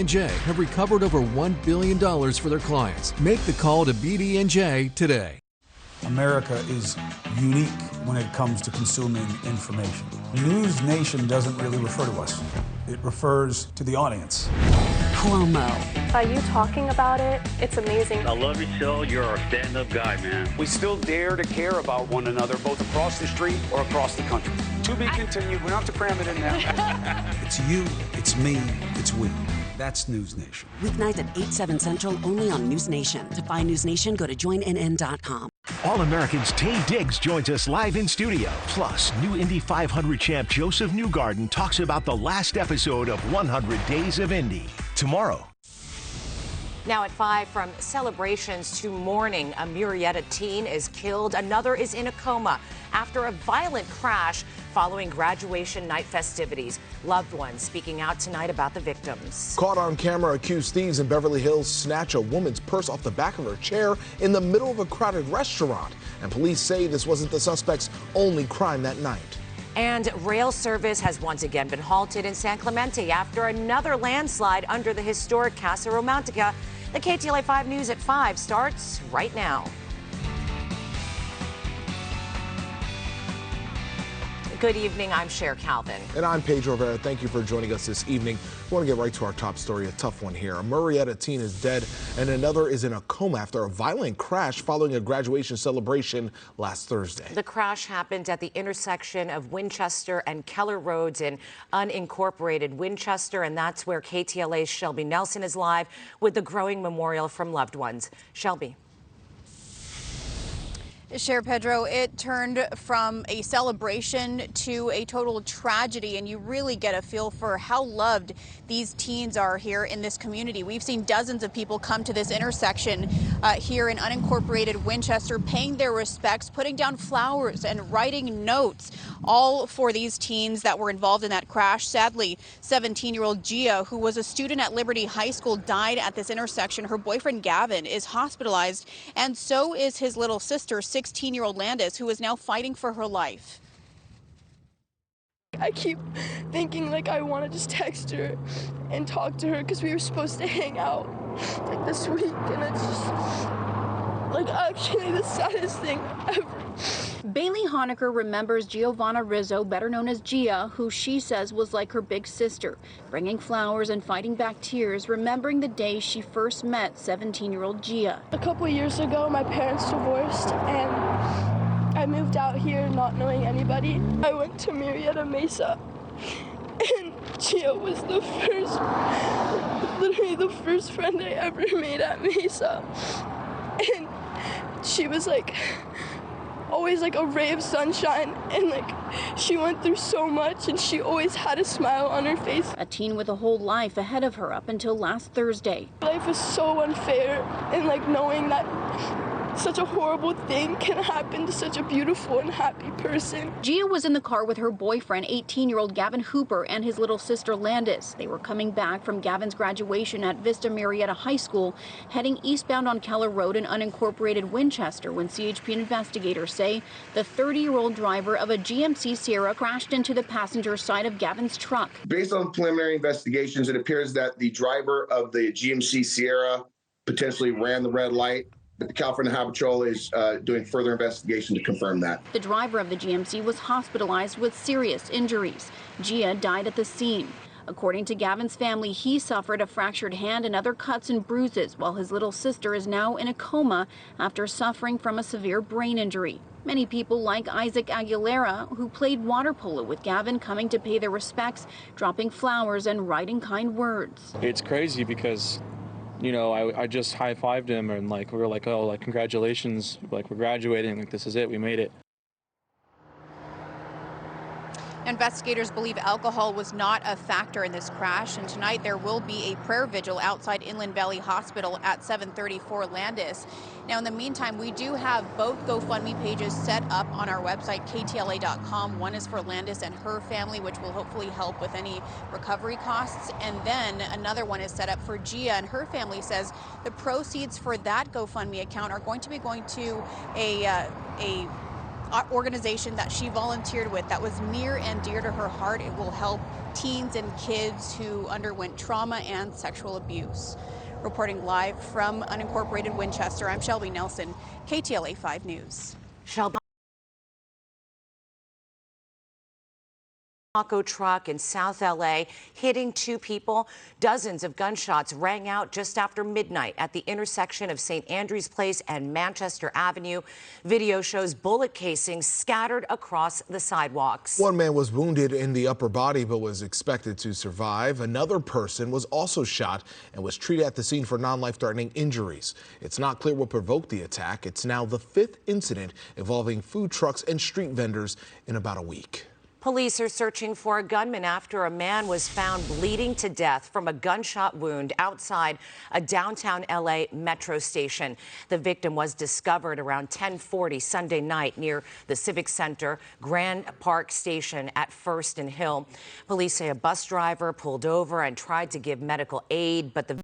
BD&J have recovered over $1 billion for their clients. Make the call to BD&J today. America is unique when it comes to consuming information. News Nation doesn't really refer to us. It refers to the audience. Cuomo. By you talking about it, it's amazing. I love your show. You're a stand-up guy, man. We still dare to care about one another, both across the street or across the country. To be continued. We don't have to cram it in now. It's you, it's me, it's we. That's News Nation. Weeknights at 8, 7 Central, only on News Nation. To find News Nation, go to joinnn.com. All-Americans Taye Diggs joins us live in studio. Plus, new Indy 500 champ Joseph Newgarden talks about the last episode of 100 Days of Indy. Tomorrow. Now at 5, from celebrations to mourning, a Murrieta teen is killed. Another is in a coma after a violent crash following graduation night festivities. Loved ones speaking out tonight about the victims. Caught on camera, accused thieves in Beverly Hills snatch a woman's purse off the back of her chair in the middle of a crowded restaurant. And police say this wasn't the suspect's only crime that night. And rail service has once again been halted in San Clemente after another landslide under the historic Casa Romantica. The KTLA 5 News at 5 starts right now. Good evening, I'm Cher Calvin. And I'm Pedro Rivera. Thank you for joining us this evening. We want to get right to our top story, a tough one here. A Murrieta teen is dead and another is in a coma after a violent crash following a graduation celebration last Thursday. The crash happened at the intersection of Winchester and Keller Roads in unincorporated Winchester, and that's where KTLA's Shelby Nelson is live with the growing memorial from loved ones. Shelby. Cher, Pedro, it turned from a celebration to a total tragedy, and you really get a feel for how loved these teens are here in this community. We've seen dozens of people come to this intersection here in unincorporated Winchester, paying their respects, putting down flowers and writing notes, all for these teens that were involved in that crash. Sadly, 17-year-old Gia, who was a student at Liberty High School, died at this intersection. Her boyfriend Gavin is hospitalized, and so is his little sister, 16-year-old Landis, who is now fighting for her life. I keep thinking like I want to just text her and talk to her because we were supposed to hang out like this week, and it's just like actually the saddest thing ever. Bailey Honecker remembers Giovanna Rizzo, better known as Gia, who she says was like her big sister, bringing flowers and fighting back tears, remembering the day she first met 17-year-old Gia. A couple of years ago, my parents divorced, and I moved out here not knowing anybody. I went to Murrieta Mesa, and Gia was literally the first friend I ever made at Mesa. And she was like always like a ray of sunshine, and like she went through so much and she always had a smile on her face. A teen with a whole life ahead of her up until last Thursday. Life is so unfair, and like knowing that such a horrible thing can happen to such a beautiful and happy person. Gia was in the car with her boyfriend, 18-year-old Gavin Hooper, and his little sister Landis. They were coming back from Gavin's graduation at Vista Murrieta High School, heading eastbound on Keller Road in unincorporated Winchester when CHP investigators say the 30-year-old driver of a GMC Sierra crashed into the passenger side of Gavin's truck. Based on preliminary investigations, it appears that the driver of the GMC Sierra potentially ran the red light. But the California Highway Patrol is doing further investigation to confirm that. The driver of the GMC was hospitalized with serious injuries. Gia died at the scene. According to Gavin's family, he suffered a fractured hand and other cuts and bruises, while his little sister is now in a coma after suffering from a severe brain injury. Many people like Isaac Aguilera, who played water polo with Gavin, coming to pay their respects, dropping flowers and writing kind words. It's crazy because, you know, I just high-fived him, and like we were like, oh, like congratulations, like we're graduating, like this is it, we made it. Investigators believe alcohol was not a factor in this crash, and tonight there will be a prayer vigil outside Inland Valley Hospital at 7:30 for Landis. Now, in the meantime, we do have both GoFundMe pages set up on our website, ktla.com. One is for Landis and her family, which will hopefully help with any recovery costs. And then another one is set up for Gia, and her family says the proceeds for that GoFundMe account are going to be going to a organization that she volunteered with that was near and dear to her heart. It will help teens and kids who underwent trauma and sexual abuse. Reporting live from unincorporated Winchester, I'm Shelby Nelson, KTLA 5 News. Shelby. Taco truck in South LA hitting two people. Dozens of gunshots rang out just after midnight at the intersection of St. Andrew's Place and Manchester Avenue. Video shows bullet casings scattered across the sidewalks. One man was wounded in the upper body but was expected to survive. Another person was also shot and was treated at the scene for non-life-threatening injuries. It's not clear what provoked the attack. It's now the 5th incident involving food trucks and street vendors in about a week. Police are searching for a gunman after a man was found bleeding to death from a gunshot wound outside a downtown LA metro station. The victim was discovered around 10:40 Sunday night near the Civic Center Grand Park Station at First and Hill. Police say a bus driver pulled over and tried to give medical aid, but the